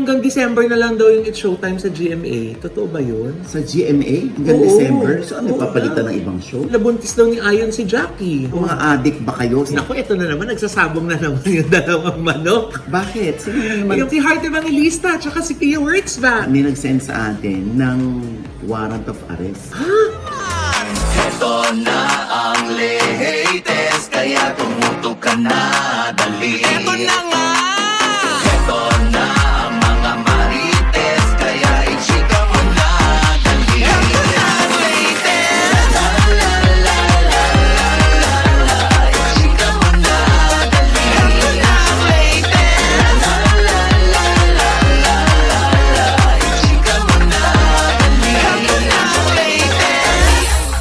hanggang December na lang daw yung It's Showtime sa GMA. Totoo ba yun? Sa GMA? Hanggang Oo. December? So ano, Oo, papalitan ah. ng ibang show? Nabuntis daw ni Ayon si Jackie. Mga addict ba kayo? Naku, ito na naman, nagsasabong na naman yung dalawang manok. Bakit? Sino na naman? Yung si Heart Evangelista, tsaka si Pia Wurtzbach. May nag-send sa atin ng warrant of arrest. Ito na ang latest, kaya tumutok ka na, dali. Ito na nga! Ito na ang mga marites, kaya i-chika mo na, dali. Ito na ang latest! La la la la la la la, i-chika mo na, dali. Ito na ang latest! La la la la la la la, i-chika mo na, dali. Ito na ang latest!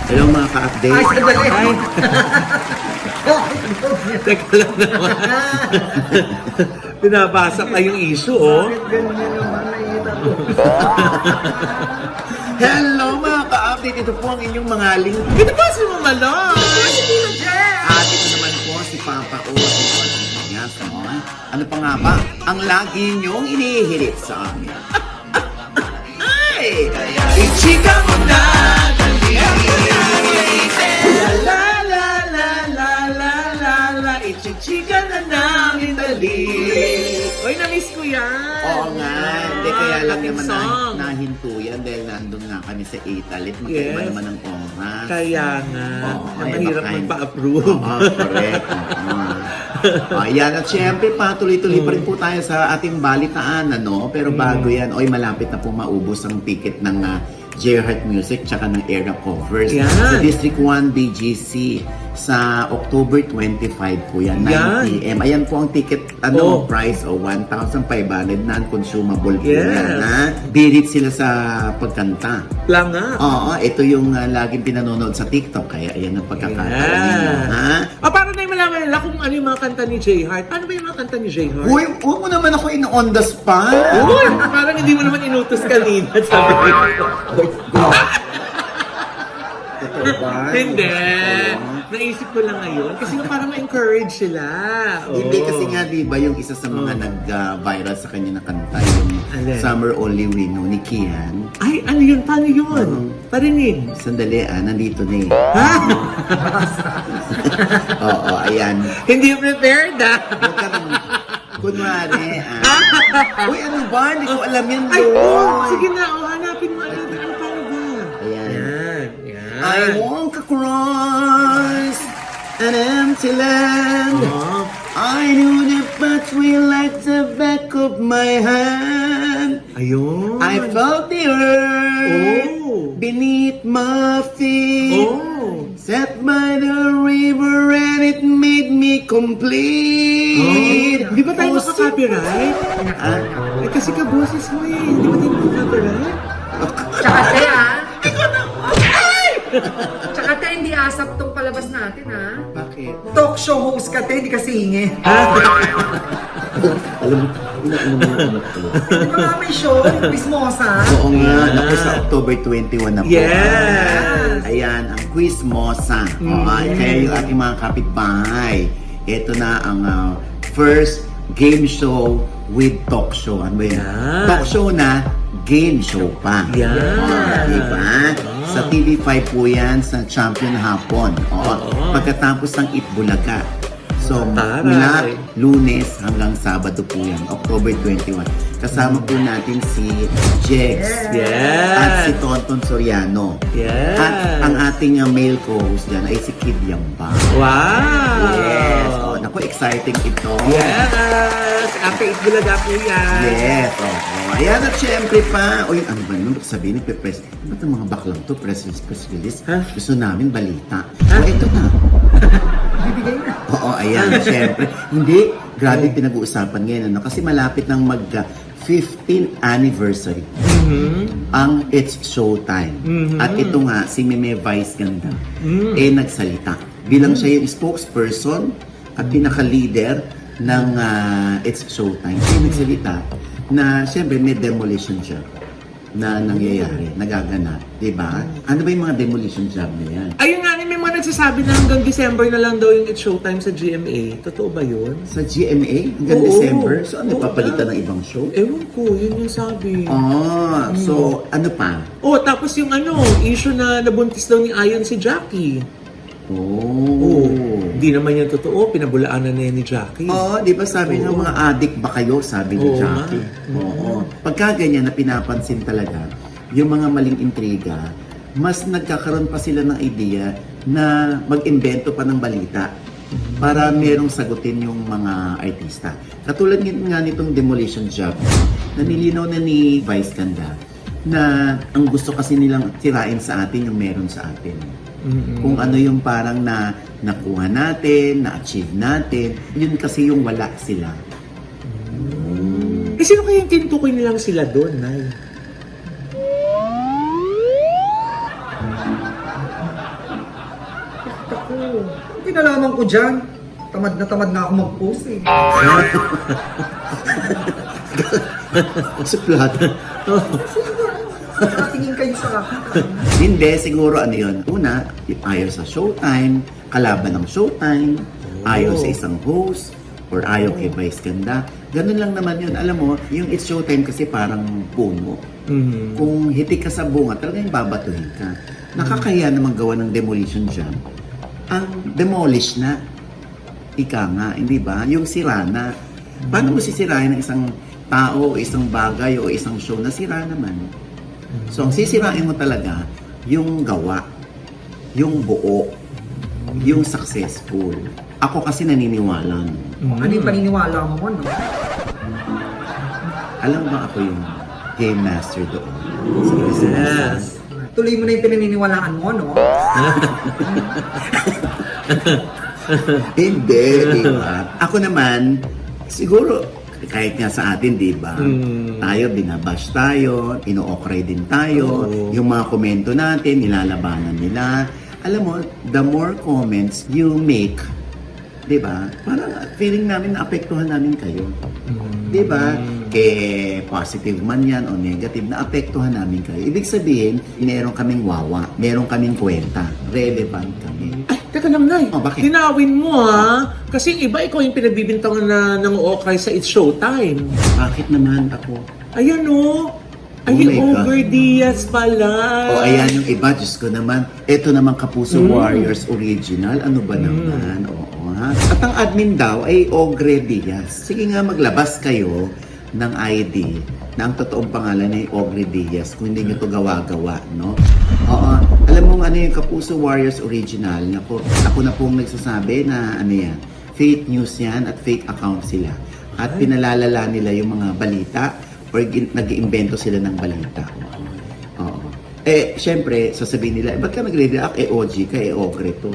Hello mga ka-update. Ay, sandali. Ay. Teka lang naman. Pinabasa pa yung issue, oh. Hello mga ka-update. Ito po ang inyong mga link. Ito pa si Mama Lon. At ito naman po si Papa O. Yes, no? Ano pa nga ba? Ang lagi niyong inihirit sa amin. Ay! Ichika mo na, dali. La la la la la la la la, ichichika na namin, dali. Uy, na-miss ko yan. Oo nga. Hindi kaya lang Ating naman song. nahinto yan dahil nandun nga kami sa Italy. Magkaiba Yes. naman ang oras. Kaya nga, Oo, na kaya mahirap baka- magpa-approve. Oo, correct. Ayan, at syempre, patuloy-tuloy pa rin po tayo sa ating balitaan, ano? Pero bago yan, malapit na po maubos ang ticket ng J Heart Music tsaka ng Era Covers. Yan. Sa District 1 BGC sa October 25 po yan, 9 Yan. p.m. Ayan po ang ticket, Oh. price o 1,500 non-consumable po Yes. yan, ha? Birit sila sa pagkanta. Langa. Oo, ito yung laging pinanonood sa TikTok, kaya ayan ang pagkakataon ninyo, ha? Para na yung malaman nila kung ano yung mga kanta ni J Heart. Paano ba yung mga kanta ni J Heart? Uy, huwag mo naman ako on the spot. Uy, parang hindi mo naman inutos kanina. Sabi ko. Totoo ba? Hindi. Naisip ko lang ngayon. Kasi parang ma-encourage sila. Hindi Oo. kasi nga, di ba, yung isa sa mga nag-viral sa kanya na kanta, yung Alin? Summer Only We Know ni Kian. Ay, ano yun? Paano yun? Parinig. Sandali, nandito na eh. Ha? Oo, ayan. Hindi prepared Huwag ka nang, kunwari, Uy, ano ba? Hindi ko alam yan, Ay, Lord. sige na. Hanapin mo. Ano paano ba? Ayan. Yan. I walk across an empty land. Oh. I knew the pathway like the back of my hand. Ayun. I felt the earth Oh. beneath my feet. Oh. Sat by the river and it made me complete. Oh. Di ba tayo makaka-copyright? Ah, Eh, kasi kaboses mo eh. Di ba tayo makaka-copyright? Tsaka Tsaka hindi asap tong palabas natin, ha? bakit? Talk show host ka, hindi kasi hingi. Alam mo, ano mo anak ko? Di ba nga may show, Quizmosa? Oo nga, naku sa October 21 na po. Yes! Ayan, ang Quizmosa. Kaya yung ating mga kapitbahay. Ito na ang first game show with talk show. Ano ba yan? Yan. Talk show na, game show pa. Yan. Diba? Sa TV5 po yan, sa Champion Hapon. Pagkatapos ng Itbulaga. So, Taray. mula Lunes hanggang Sabado po yan, October 21. Kasama po natin si Jex Yes. at si Tonton Soriano. Yes. At ang ating male co-host dyan ay si Kid Yamba. Wow! Yes. Naku, exciting ito. Yes! After Itbulaga po yan. Yes. Ayan, at syempre pa, ano ba naman sabihin, nagpe-press, ba't ang mga baklang to, press release? Huh? Gusto namin balita. Huh? Ito na. Bibigay na. Oo, ayan, syempre. Hindi, grabe pinag-uusapan ngayon, kasi malapit ng 15th anniversary ang It's Showtime. At ito nga, si Meme Vice Ganda, nagsalita. Bilang siya yung spokesperson at pinaka-leader ng It's Showtime. Siya nagsalita na siyempre may demolition job na nangyayari, nagaganap, di ba? Ano ba yung mga demolition job na yan? Ayun nga, may mga nagsasabi na hanggang December na lang daw yung It's Showtime sa GMA. Totoo ba yun? Sa GMA hanggang Oo. December? So ano, Oo. papalitan ng ibang show? Ewan ko, yun yung sabi. So ano pa? Oh, tapos yung issue na nabuntis daw ni Ayon si Jackie. Oh. Hindi naman yan totoo, pinabulaanan na yan ni Jackie. Oo, di ba sabi ng Oo. mga addict ba kayo, sabi ni Oo Jackie. nga. Oo. Pagka ganyan na pinapansin talaga, yung mga maling intriga, mas nagkakaroon pa sila ng idea na mag-imbento pa ng balita para merong sagutin yung mga artista. Katulad nga nitong Demolition Job, nanilinaw na ni Vice Ganda na ang gusto kasi nilang tirain sa atin yung meron sa atin. Kung ano yung parang na nakuha natin, na-achieve natin, yun kasi yung wala sila. Eh, sino kaya yung tinutukoy nilang sila doon, Nay? Ako, ang kinalaman ko dyan. Tamad na ako mag-post eh. Suplat. Nakatingin kayo sa akin. Hindi, siguro ano yun. Una, ayaw sa Showtime, kalaban ng Showtime, ayaw sa isang host, or ayaw kay Vice Ganda. Ganun lang naman yun. Alam mo, yung It's Showtime kasi parang puno. Kung hitik ka sa bunga, talagang babatuhin ka. Nakakaya naman gawa ng demolition jam. Ang demolish na, ika nga, hindi ba? Yung sira na. Paano mo sisirain ng isang tao, o isang bagay, o isang show na sira naman? So, ang sisirain mo talaga, yung gawa, yung buo, yung successful. Ako kasi naniniwala. Ano yung paniniwala mo, no? Alam mo ba ako yung game master doon? Yes. Tuloy mo na yung pinaniniwalaan mo, no? Hindi, di ba? Ako naman, siguro, kahit nga sa atin, di ba? Tayo, binabash tayo, ino-okray din tayo, Oo. yung mga komento natin, nilalabanan nila. Alam mo, the more comments you make, di ba? Parang feeling namin na apektuhan namin kayo. Di ba? Positive man yan o negative, na apektuhan namin kayo. Ibig sabihin, meron kaming wawa, meron kaming kwenta, relevant kami. Ay, teka lang, Nay. Oh, bakit? Dinawin mo, ha? Kasi yung iba, ikaw yung pinagbibintangan na ng okay sa It's Showtime. Bakit naman ako? Ayan, oh. Ay, Oh my yung God. Ogre Diaz pala. O ayan yung iba, Diyos ko naman. Ito naman Kapuso Warriors Original. Ano ba naman? Oo ha. At ang admin daw ay Ogre Diaz. Sige nga, maglabas kayo ng ID na ang totoong pangalan ay Ogre Diaz. Kung hindi nyo ito gawa-gawa, no? Oo. Alam mo ano yung Kapuso Warriors Original? Ako na pong nagsasabi na ano yan, fake news yan at fake account sila. At pinalalala nila yung mga balita or nag-iimbento sila ng balita. Oo. Syempre, sasabihin nila, ba't ka nagre-react? OG ka, Ogre to.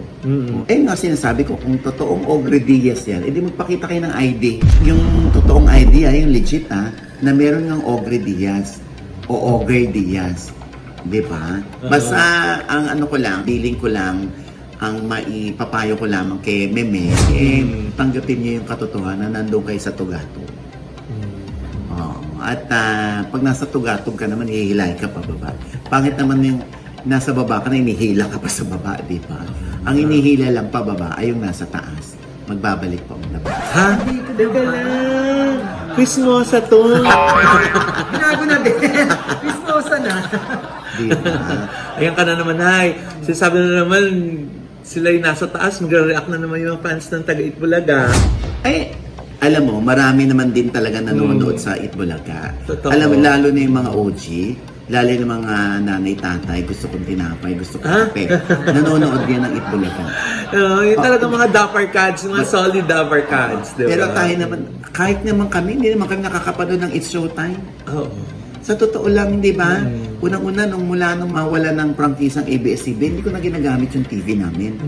Nga sinasabi ko, kung totoong Ogre Diaz yan, edi magpakita kayo ng ID. Yung totoong ID, yung legit na meron ng Ogre Diaz o Ogre Diaz. Di ba? Basta, ang ano ko lang, feeling ko lang, ang maipapayo ko lamang kay Meme, tanggapin niyo yung katotohanan na nandun kayo sa Tugato. At pag nasa tugatog ka naman, hihilahin ka pa baba. Pangit naman yung nasa baba ka na, inihila ka pa sa baba, di ba? Ang inihila lang pa baba ay yung nasa taas. Magbabalik pa ang labas. Ha? Teka lang. Christmosa to. Binago na din. Christmosa na. Di ba? Ayan ka na naman, Hay. Sinasabi na naman, sila yung nasa taas, magre-react na naman yung fans ng taga Itbulaga. Alam mo, marami naman din talaga nanonood sa Itbulaga. Totoo. Alam mo, lalo na yung mga OG, lalo na yung mga nanay-tatay, gusto kong tinapay, gusto kong kape. Nanonood yan ng Itbulaga. Yung talagang mga dapper cards, mga solid dapper cards. Diba? Pero tayo naman, kahit naman kami, hindi naman kami nakakapanood ng It's Showtime. Oo. Sa totoo lang, hindi ba? Unang-una, mula nung mawala ng prangkisang ABS-CBN, hindi ko na ginagamit yung TV namin.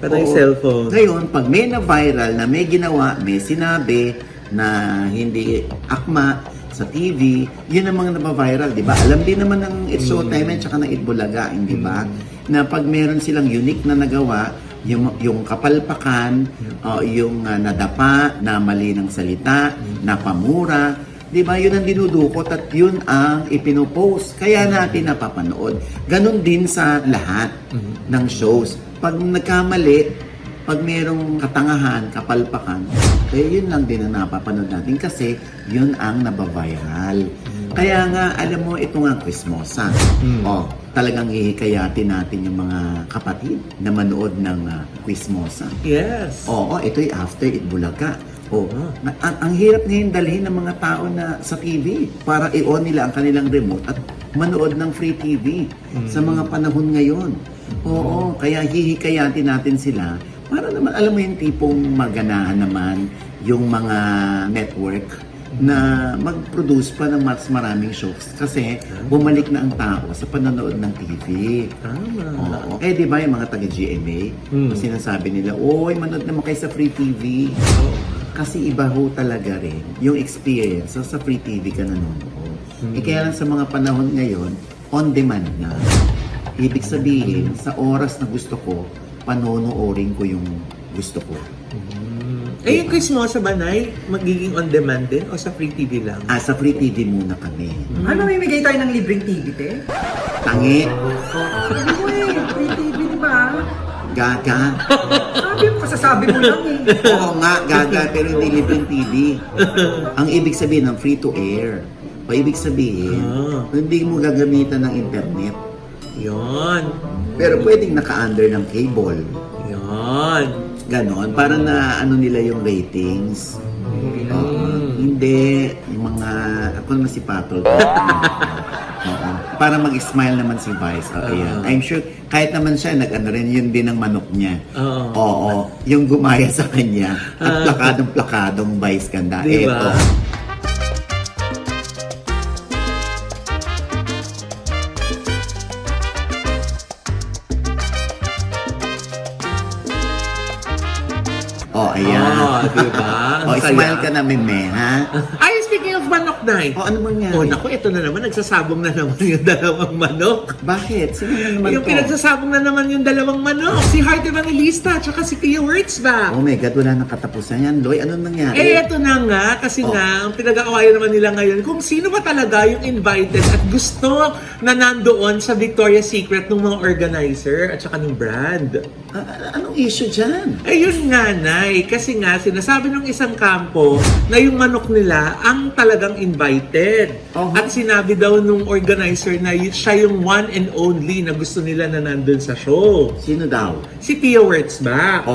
Pati yung Oo. cellphone. Ngayon, pag may na-viral na may ginawa, may sinabi na hindi akma sa TV, yun ang mga nabaviral, di ba? Alam din naman ng It's Showtime at saka ng Itbulaga, hindi ba? Na pag meron silang unique na nagawa, yung kapalpakan, yung nadapa, na mali ng salita, na pamura, Di ba? Yun ang dinudukot at yun ang ipinopost. Kaya natin napapanood. Ganon din sa lahat ng shows. Pag nagkamali, pag merong katangahan, kapalpakan, yun lang din ang napapanood natin kasi yun ang nabaviral. Kaya nga, alam mo, ito nga Quizmosa. Talagang ihikayatin natin yung mga kapatid na manood ng Quizmosa. Yes. Oo, ito'y After It Bulaga. Ang hirap ngayon dalhin ng mga tao na sa TV para i-on nila ang kanilang remote at manood ng free TV sa mga panahon ngayon. Oo, kaya hihikayatin natin sila para naman, alam mo yung tipong maganahan naman yung mga network na mag-produce pa ng mas maraming shows kasi bumalik na ang tao sa panonood ng TV. Tama. Oo. Di ba yung mga taga-GMA, sinasabi nila, oy, manood naman kayo sa free TV. Kasi iba ho talaga rin yung experience sa free TV ka nanonood. Kaya lang sa mga panahon ngayon, on demand na. Ibig sabihin, sa oras na gusto ko, panonoorin ko yung gusto ko. Yung Quizmosa ba, Nay? Magiging on demand din o sa free TV lang? Sa free TV muna kami. Ano, mamimigay tayo ng libreng TV, te? Tangi, Sabi mo free TV, di ba? gaga. Sasabi mo lang eh. Oo nga, gaga, pero hindi libreng TV. Ang ibig sabihin ng free to air. Ibig sabihin, hindi mo gagamitan ng internet. Yon. Pero pwedeng naka-under ng cable. Yon. Ganon, para na ano nila yung ratings. Hindi, yung mga, ako naman si Patol. Oo. Para mag-smile naman si Vice. Ayan. I'm sure, kahit naman siya, nag-ano rin, yun din ang manok niya. Oo. Yung gumaya sa kanya. At plakadong-plakadong Vice ganda. Diba? Eto. Ayan. Diba? Ang Smile saya. ka na, meme, ha? Ay, speaking of manok, Nay. Ano mangyari? Naku, ito na naman. Nagsasabong na naman yung dalawang manok. Bakit? Sino na naman Yung to? pinagsasabong na naman yung dalawang manok. Si Heart Evangelista at saka si Pia Wurtzbach. Oh my God, wala nang katapusan yan. Loy, ano nangyari? Ito na nga. Kasi nga, ang pinag-aawayan naman nila ngayon kung sino ba talaga yung invited at gusto na nandoon sa Victoria's Secret ng mga organizer at saka ng brand. Anong issue dyan? Ayun nga, Nay. Kasi nga, sinasabi ng isang kampo na yung manok nila ang talagang invited. At sinabi daw nung organizer na siya yung one and only na gusto nila na nandun sa show. Sino daw? Si Pia Wurtzbach.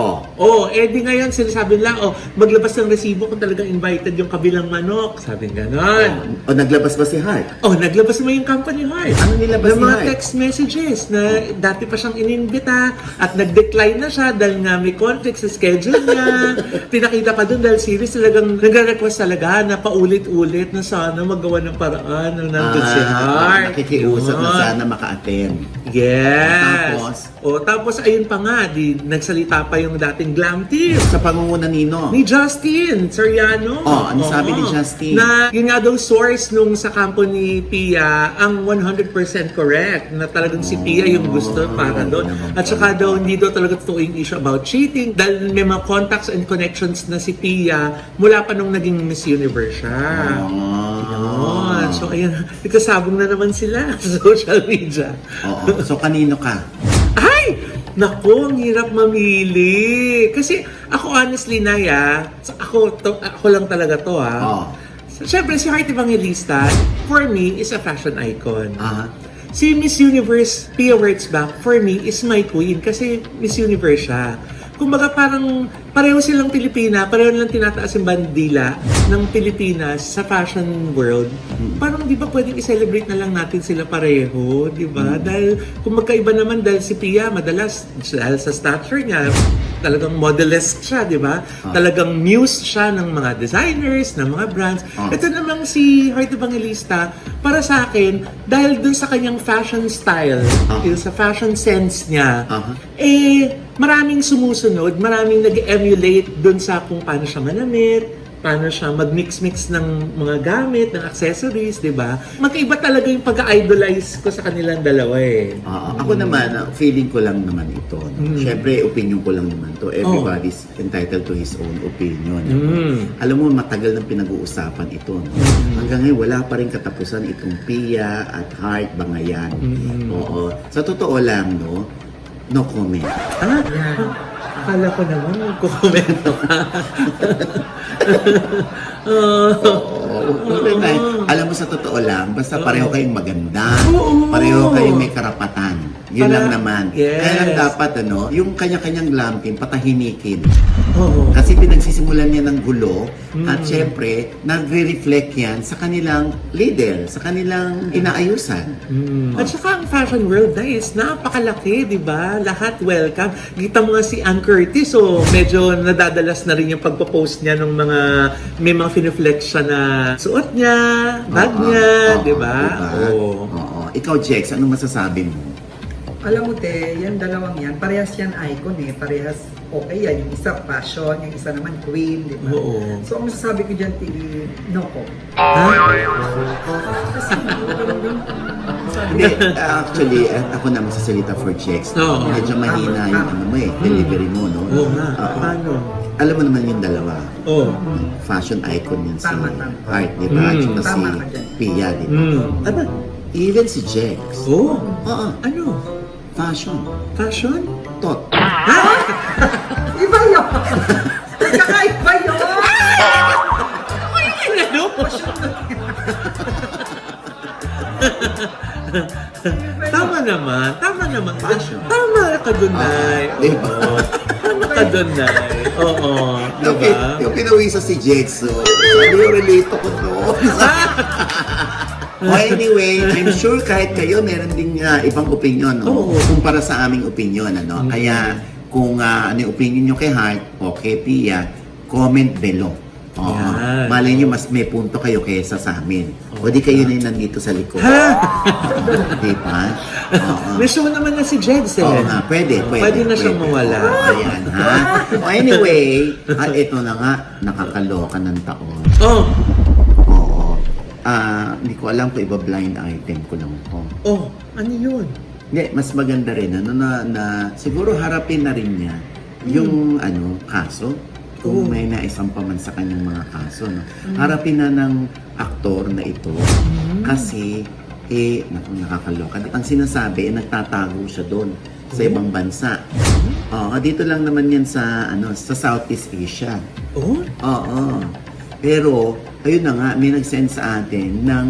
Di ngayon sinasabi nila, maglabas ng resibo kung talagang invited yung kabilang manok. Sabi ganon. Naglabas ba si Heart? Naglabas mo yung company Heart. Ano nilabas ng ni mga Heart? text messages na dati pa siyang inimbita at nag-decline na siya dahil nga may conflict sa schedule niya. Pinakita pa dun dahil series talagang nag-request talaga na paulit-ulit na sana magawa ng paraan na nandun si Heart. Nakikiusap na Yun. sana maka-attend. Yes. Tapos ayun pa nga, nagsalita pa yung dating glam team. Sa pangunguna nino. Ni Justin Soriano. Ano sabi ni Justin? Na yun nga daw source nung sa kampo ni Pia ang 100% correct. Na talagang si Pia yung gusto para doon. At saka daw hindi daw talaga totoo yung issue about cheating dahil may mga contacts and connections na si Pia mula pa nung naging Miss Universe siya. Yun. So ayan, nagkasabong na naman sila sa social media. So kanino ka? Ay! Naku, ang hirap mamili. Kasi ako honestly, Naya, ako lang talaga to Siyempre, si Heart Evangelista, for me, is a fashion icon. Si Miss Universe, Pia Wurtzbach, for me, is my queen kasi Miss Universe siya. Kumbaga parang pareho silang Pilipina, pareho lang tinataas yung bandila ng Pilipinas sa fashion world. Parang di ba pwedeng i-celebrate na lang natin sila pareho, di ba? Dahil kung magkaiba naman, dahil si Pia madalas, dahil sa stature niya, talagang modelesque siya, di ba? Talagang muse siya ng mga designers, ng mga brands. Ito namang si Heart Evangelista, para sa akin, dahil dun sa kanyang fashion style, yung sa fashion sense niya, maraming sumusunod, maraming nag-emulate dun sa kung paano siya manamit, paano siya mag-mix-mix ng mga gamit, ng accessories, di ba? Magkaiba talaga yung pag-idolize ko sa kanilang dalawa eh. Ako naman, feeling ko lang naman ito. No? Siyempre, opinion ko lang naman to. Everybody's entitled to his own opinion. Alam mo, matagal nang pinag-uusapan ito. No? Hanggang ngayon, wala pa rin katapusan itong Pia at Heart Bangayan. Oo. Sa totoo lang, no comment. Akala ko naman magkukomento ka. Alam mo, sa totoo lang, basta pareho kayong maganda, pareho kayong may karapatan. Yun lang naman. Yes. Kaya lang dapat, yung kanya-kanyang glam team, patahimikin. Oo. Kasi pinagsisimulan niya ng gulo at syempre, nagre-reflect yan sa kanilang leader, sa kanilang inaayusan. At saka ang fashion world na is napakalaki, di ba? Lahat welcome. Kita mo nga si Ann Curtis, so medyo nadadalas na rin yung pagpo-post niya ng mga, may mga finiflex siya na suot niya, bag niya, di ba? Oo. Ikaw, Jex, anong masasabi mo? Alam mo, te, yan dalawang yan, parehas yan icon eh, parehas okay yan. Yung isa fashion, yung isa naman queen, di ba? Oo. So, ang masasabi ko dyan, Tili, no ko. Hindi, actually, ako na masasalita for Jex. Oo. Medyo mahina yung delivery mo, no? Oo nga. Oo. Paano? Alam mo naman yung dalawa. Oo. Fashion icon yan si Tama. Heart, di ba? At saka si Tama ka dyan. Pia, di ba? Aba, even si Jex. Oo. Oo. Ano? Fashion. Fashion? Tot. Iba yun! Nagkakaiba yun! Ano? Tama naman. Fashion. Tama ka dun, Nay. Diba? Oo. Tama ka dun, Nay. Oo. Diba? Yung pinawisa si Jex, so, sabi yung relate ko to. Anyway, I'm sure kahit kayo meron ding ibang opinion, no? Oo. Kumpara sa aming opinion, ano? Kaya kung ano yung opinion nyo kay Heart o kay Pia, comment below. Oo. Yan. Malay nyo, mas may punto kayo kaysa sa amin. O di kayo na yung nandito sa likod. Diba? Oo. May show naman na si Jeds eh. Oo nga, pwede. Pwede na siyang mawala. Ayan, ha? O anyway, ito na nga, nakakaloka ng taon. Oh. Oo. Hindi ko alam kung iba blind item ko lang to. Oh, ano yun? Hindi, mas maganda rin, na siguro harapin na rin niya yung, kaso. Kung may naisampa man sa kanyang mga kaso, no? Harapin na ng aktor na ito kasi, nakakaloka. At ang sinasabi, nagtatago siya doon sa ibang bansa. Dito lang naman yan sa Southeast Asia. Oh? Oo. Pero, ayun na nga, may nag-send sa atin ng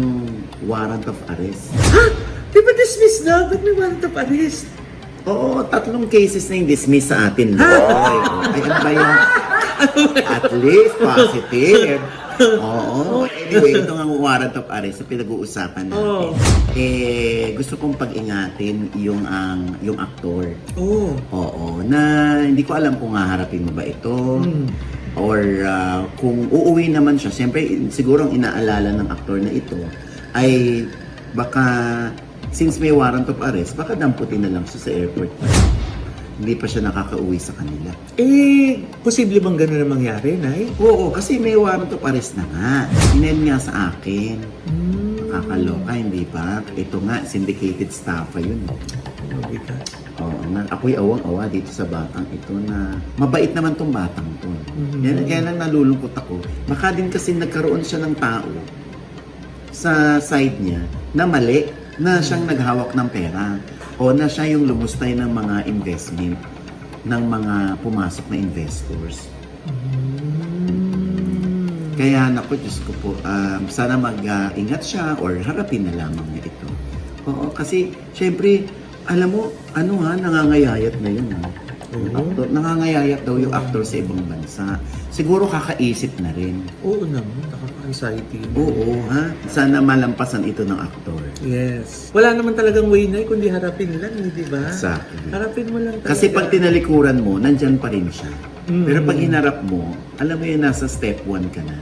warrant of arrest. Ha? Di ba dismiss na? Ba't may warrant of arrest? Oo, 3 cases na yung dismiss sa atin. Ay, ano ba yun? At least, positive. Oo. Anyway, ito nga warrant of arrest na pinag-uusapan natin. Gusto kong pag-ingatin yung aktor. Oo. Na hindi ko alam kung haharapin mo ba ito. Or kung uuwi naman siya, siyempre siguro ang inaalala ng aktor na ito ay baka since may warrant of arrest, baka damputin na lang siya sa airport. Hindi pa siya nakakauwi sa kanila. Posible bang gano'n na mangyari, Nay? Oo, kasi may warrant of arrest na nga. Sinend nga sa akin. Nakakaloka, hindi ba? Ito nga, syndicated staffa yun. Oo nga, ako'y awang-awa dito sa batang ito na mabait naman tong batang to. Yan, kaya lang nalulungkot ako. Baka din kasi nagkaroon siya ng tao sa side niya na mali, na siyang naghawak ng pera o na siya yung lumustay ng mga investment ng mga pumasok na investors. Kaya naku, Diyos ko po, sana mag-ingat siya or harapin na lamang niya ito. Oo, kasi syempre, alam mo, nangangayayat na yun. Actor, nangangayayat daw yung actor sa ibang bansa. Siguro kakaisip na rin. Oo naman, nakaka-anxiety. Oo, ha? Sana malampasan ito ng aktor. Yes. Wala naman talagang way na kundi harapin lang, di ba? Exactly. Harapin mo lang talaga. Kasi pag tinalikuran mo, nandyan pa rin siya. Pero pag hinarap mo, alam mo yun, nasa step 1 ka na.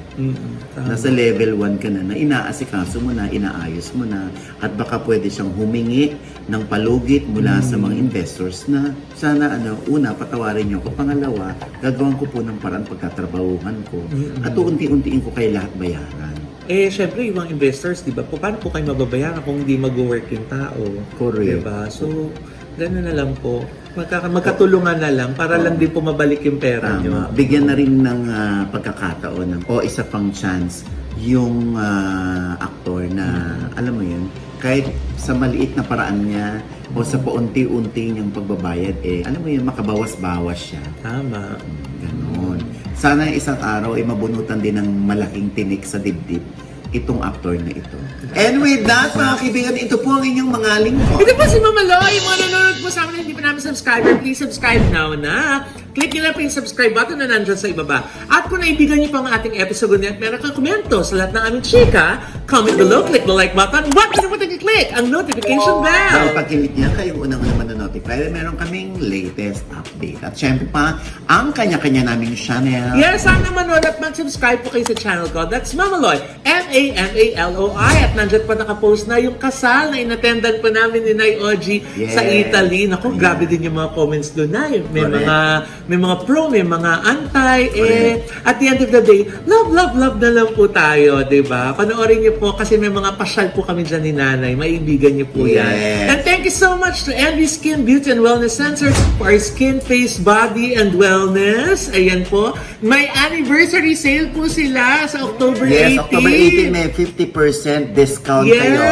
Tama. Nasa level 1 ka na inaasikaso mo na, inaayos mo na, at baka pwede siyang humingi ng palugit mula sa mga investors na sana una, patawarin niyo ako. Pangalawa, gagawin ko po ng parang pagkatrabahuhan ko. At unti-untiin ko kayo lahat bayaran. Syempre, yung mga investors, di ba, paano po kayo mababayaran kung hindi mag-work yung tao? Correct. Diba? So, gano'n na lang po. Magkatulungan na lang para lang din po mabalik yung pera nyo. Tama. Bigyan na rin ng pagkakataon o isa pang chance yung aktor na, alam mo yun, kahit sa maliit na paraan niya o sa paunti-unti niyang pagbabayad, alam mo yun, makabawas-bawas siya. Tama. Ganon. Sana isang araw ay mabunutan din ng malaking tinik sa dibdib itong actor na ito. And with that, mga kaibigan, ito po ang inyong mga lingkod. Ito po si Mama Loy. Mga nanonood po sa amin na hindi pa namin subscriber, please subscribe now na. Click nyo lang po yung subscribe button na nandyan sa ibaba. At kung naibigan nyo pa ang ating episode at meron kang komento sa lahat ng aming chika, comment below, click the like button, huwag kalimutan i-click ang notification Dahil bell. pag kilik niya, kayong unang-una manonotify, meron kaming latest update. At syempre pa, ang kanya-kanya naming channel. Yes, sana manood at mag-subscribe po kayo sa channel ko. That's Mama Loy, M-A-M-A-L-O-I. At nandyan pa nakapost na yung kasal na inattendan po namin ni Nay Oji sa Yes. Italy. Naku, grabe din yung mga comments doon na. Correct. May mga pro, may mga anti. Correct. At the end of the day, love na lang po tayo, di ba? Panoorin niyo po kasi may mga pasyal po kami dyan ni Nanay. Maibigan niyo po yan. Yes. And thank you so much to Envy Skin Beauty and Wellness Center for our skin, face, body, and wellness. Ayan po. May anniversary sale po sila sa October 18. Yes, October 18 may 50% discount Yes. kayo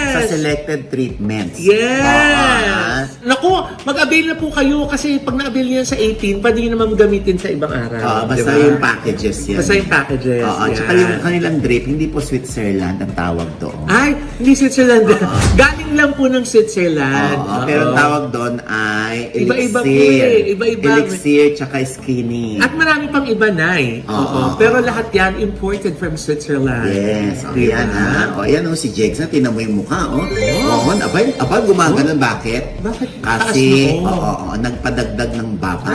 sa selected treatments. Yes! Naku, mag-avail na po kayo kasi pag na-avail nyo yan sa 18, pwede nyo naman gamitin sa ibang araw. Basta diba? yung packages yan. Basta yung packages. At saka yan. yung kanilang drip, hindi po Switzerland ang tawag doon. Ay, hindi Switzerland. Galing lang po ng Switzerland. Pero ang tawag doon ay Iba-iba elixir. po eh. Iba-iba. Elixir tsaka skinny. At marami pang iba na eh. Oo. Pero lahat yan imported from Switzerland. Yes, Diba? yan ha. Yan si Jex na, tinan mo yung mukha, Oo, abay, gumagano. Bakit? Bakit? Kasi, Taas mo. nagpadagdag ng baba.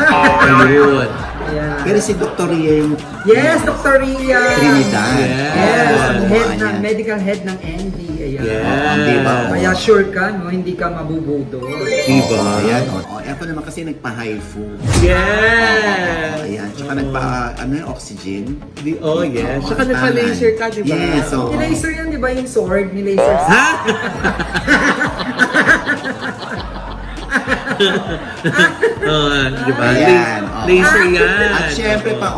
Ayun. Ayan. Pero si Dr. Ria yung Yes, Dr. Ria. Trinidad. Yes. Ang Oo, head yan. ng medical head ng Envy. Ayan. Yes. Diba? Kaya sure ka, no? Hindi ka mabubudol. Diba? Ayan. Ako naman kasi nagpa-HIFU. Yes. Ayan. Tsaka yung oxygen. Oh, yes. Oo, Saka nagpa-laser ka, di ba? Yes, oo. Nilaser yan, di ba? Yung sword, nilaser. Ha? Di ba? Ayan, oo. Laser yan. At syempre pa,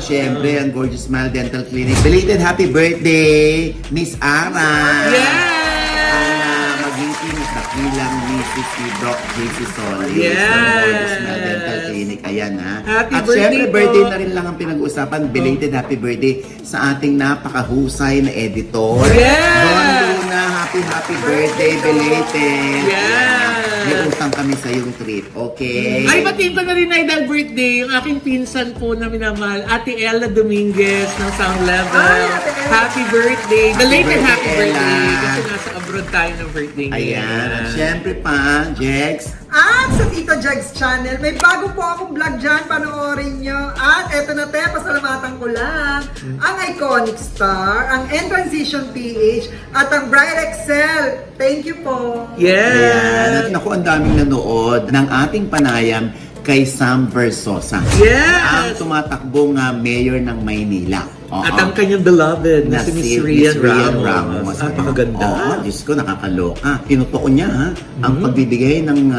syempre, ang Gorgeous Smile Dental Clinic. Belated happy birthday, Miss Ara! Yes! Magiging dakilang Mrs. si Doc JC Solis Yes! ng Gorgeous Smile Dental Clinic. Ayan ha. Happy At birthday syempre, po. birthday na rin lang ang pinag-uusapan. Belated happy birthday sa ating napakahusay na editor. Yes! Don Luna, happy birthday, belated. Yes! May utang kami sa yung treat, okay? Ay, batiin ko na rin ay dahil birthday, yung aking pinsan po na minamahal, Ate Ella Dominguez ng Sound Level. Ay, Ate Ella. Happy birthday! Belated happy birthday, birthday! Ella. Kasi nasa abroad tayo ng birthday niya. Ayan. At syempre pa, Jex, At sa Tito Jegs channel, may bago po akong vlog dyan, panoorin nyo. At eto na te, pasalamatan ko lang ang Iconic Star, ang N-Transition PH, at ang Bright Excel. Thank you po. ayan. At Yes! naku, ang daming nanood ng ating panayam kay Sam Versosa. Ang Yes! tumatakbong mayor ng Maynila. Oo. At ang kanyang beloved na si Miss Rian Ramos. Napakaganda. Oo, Diyos ko, nakakaloka. Tinutuon niya ang pagbibigay ng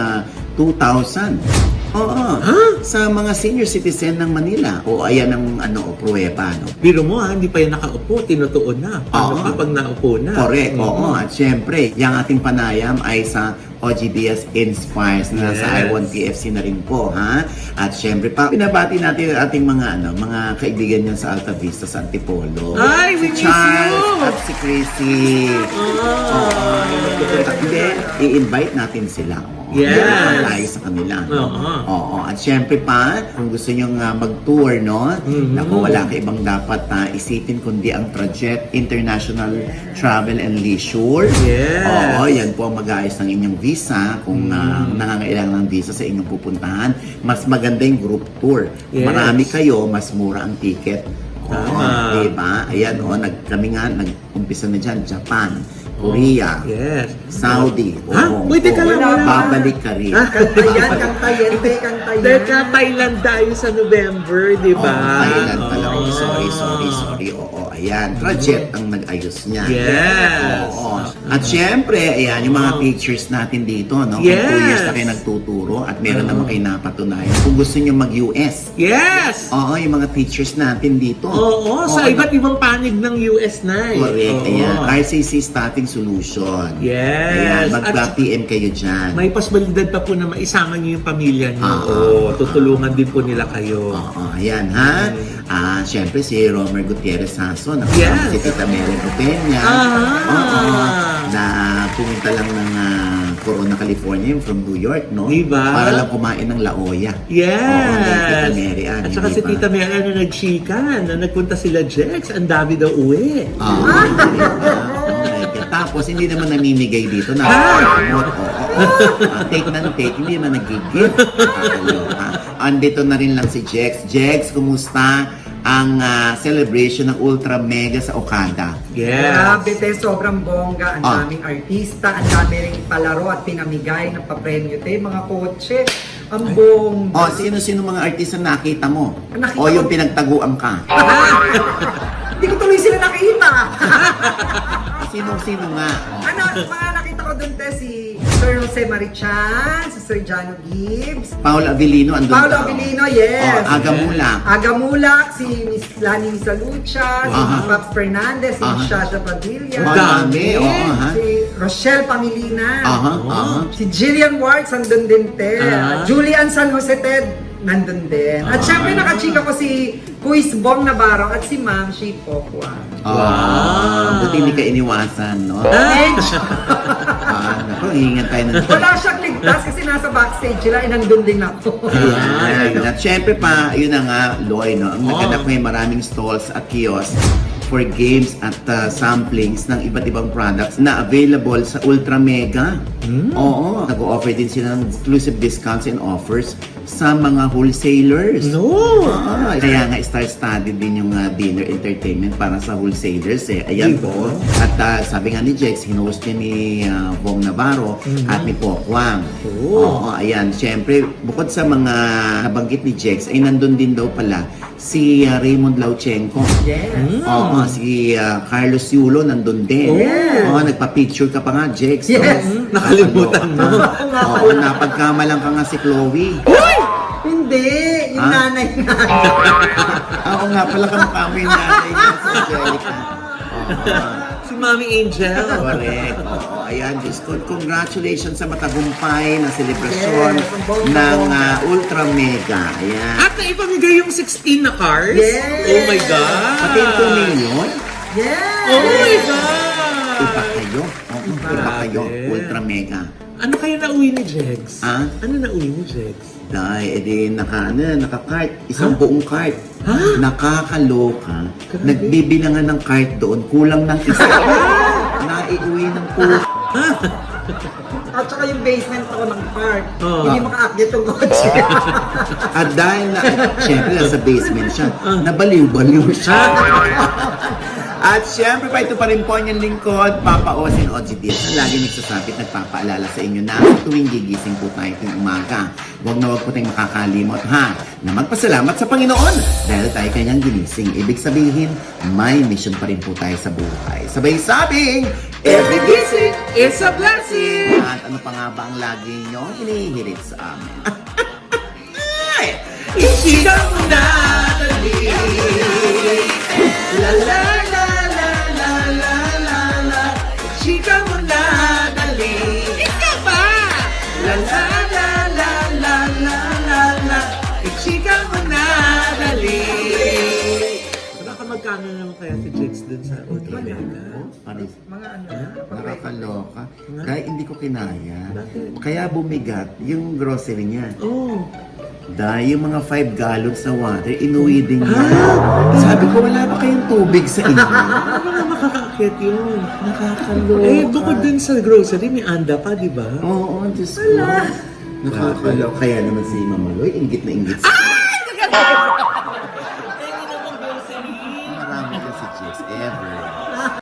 2,000. Oo. Sa mga senior citizen ng Manila. O ayan ang pruweba, no? Biro mo hindi pa yan nakaupo, tinutuon na. Paano Oo. kapag naupo na? Correct, oo. At syempre, yung ating panayam ay sa OGBS Inspires na sa Yes. I1 PFC na rin po, ha? At syempre pa, pinabati natin ang ating mga kaibigan niyan sa Alta Vista, sa Antipolo. Ay, we si miss Charles you! at si Chrissy. Hindi, i-invite natin sila. Oo. Yes. Hindi tayo sa kanila. No? Oo. Oo. At syempre pa, kung gusto nyo mag-tour, no? Naku, wala ka ibang dapat isipin kundi ang Trajet International Travel and Leisure. Yes. Oo, yan po ang mag-aayos ng inyong visa, kung nangangailangan ng visa sa inyong pupuntahan, mas maganda yung group tour. Yes. Marami kayo, mas mura ang ticket. Tama. Diba? Ayan, kami nga, nag-umpisa na dyan, Japan, Korea, Yes. Saudi. Ha? Pwede ka lang, wala. Babalik ka rin. Kantayan, kantayan. Teka, Thailand tayo sa November, di ba? Thailand pala. Oo. Sorry. Oo, ayan. Trajet ang nag-ayos niya. Yes. Oo. At syempre, ayan, yung mga teachers natin dito, no? Kung Yes. 2 years na kayo nagtuturo at meron naman kayo napatunayan. Kung gusto nyo mag-US, Yes! oo, yung mga teachers natin dito. Oo, sa iba't ibang panig ng US na eh. Correct. Oo. Ayan. RCC Staffing Solution. Yes. Ayan, At mag-PM kayo dyan. may pasbalidad pa po na maisama niyo yung pamilya niyo. Ah, Oo, tutulungan din po nila kayo. Oo, ayan ha. Siyempre si Romer Gutierrez Sason, Yes. si Tita Mary Peña. Oo. Na pumunta lang ng Corona, California, yung from New York, no? Diba? Para lang kumain ng La Olla. Yes! Oo, ni Tita Mary Ann, At saka hindi si ba? Tita Mary Ann na nagchika, na nagpunta sila Jex, ang dami daw uwi. Oo, tapos hindi naman namimigay dito na take ng take, hindi naman nagigit. Andito na rin lang si Jex. Jex, kumusta ang celebration ng Ultra Mega sa Okada? Yes. Grabe, te, sobrang bongga. Ang Ah. daming artista, ang dami rin palaro at pinamigay ng papremyo, te. Mga kotse, ang bongga. O, sino-sino mga artista nakita mo? Nakita O yung ko- pinagtaguan ka? Hindi ko tuloy sila nakita. Sino-sino nga? Ano, mga nakita ko dun, te, si Sir Jose Marichan, si Sir Jano Gibbs, Paul Avellino, andun Paolo daw. Abilino, yes. O, Agamula. Agamulak, si Miss Lani Misalucha, si Aha. Paps Fernandez, si Aha. Shasha Padilla, Ang dami, oo, ha? si Rochelle Pamilinan, Aha. si Jillian Ward, nandun din, te. Ah. Julian San Jose, Ted, nandun din. At syempre, nakachika ko si Kuis Bong Navarro at si Ma'am Shi Pokwa. Wow. Buti hindi ka iniwasan, no? Naku, hihingan tayo ng... Wala siyang ligtas kasi nasa backstage sila, nandun din ako. Ayan. At syempre pa, yun na nga, Loy, no? Ang naganap ngayon maraming stalls at kiosk for games at samplings ng iba't ibang products na available sa Ultra Mega. Oo. Nag-o-offer din sila ng exclusive discounts and offers sa mga wholesalers. No! Kaya nga star-studded din yung dinner entertainment para sa wholesalers eh. Ayan Diba? po. At sabi nga ni Jex, hinost niya ni Bong Navarro at ni Pokwang. Oo, ayan. Siyempre, bukod sa mga nabanggit ni Jex, ay nandun din daw pala si Raymond Lauchenko. Yes. Oo, si Carlos Yulo nandun din. Yes. Oo, nagpa-picture ka pa nga, Jex. Yes. Nakalimutan mo. Oo, napagkamalan ka nga si Chloe. Hindi, yung Ah? nanay nga. Oo nga pala kamukha mo yung nanay niya, si Angelica. Oo. Si Mami Angel. Correct. Oo, ayan, Diyos ko. Congratulations sa matagumpay na selebrasyon Yes, ang bongga, ng bongga. Ultra Mega. Ayan. At naipamigay yung 16 na cars? Yes. Oh my God! Pati yung 2 million, Yes! Oh my God! iba kayo. Oo, iba kayo. Grabe. Ultra Mega. Ano kaya nauwi ni Jex? Ah? Ano nauwi ni Jex? Dahil, edi, naka-cart. Isang buong cart. Ha? Nakakaloka. Grabe. Nagbibilangan ng cart doon. Kulang ng isa. Naiuwi ng At saka yung basement ako ng park. Oo. Hindi makaakyat yung kotse. At dahil na, syempre nasa basement siya, nabaliw-baliw siya. At syempre pa ito pa rin po niyang lingkod, Papa Osin OGDS, na lagi nagsasabit, nagpapaalala sa inyo na tuwing gigising po tayo tuwing umaga. Huwag na huwag po tayong makakalimot ha, na magpasalamat sa Panginoon dahil tayo kanyang ginising. Ibig sabihin, may mission pa rin po tayo sa buhay. Sabay sabing, every gising It's a blessing! at ano pa nga ba ang lagi nyo hinihirit sa amin? Ichika mo na, dali! La la la la la la la la Ichika mo na, dali! Ikaw ba? La la la la la la la la Ichika mo na, dali! Baka magkano naman kaya si Jex dun sa Ultra Mega? Parang Mga ano, nakakaloka. Kaya hindi ko kinaya. Bakit? Kaya bumigat yung grocery niya. Oh! Dahil yung mga 5 gallons na water, inuwi din niya. Sabi ko, wala ba kayong tubig sa inyo? Ano nga market yun. Nakakaloka. Eh, bukod dun sa grocery, may anda pa, di ba? Oo, Diyos ko. Nakakaloka. Kaya naman si Mama Loy, inggit na inggit. Marami kasi chicks ever.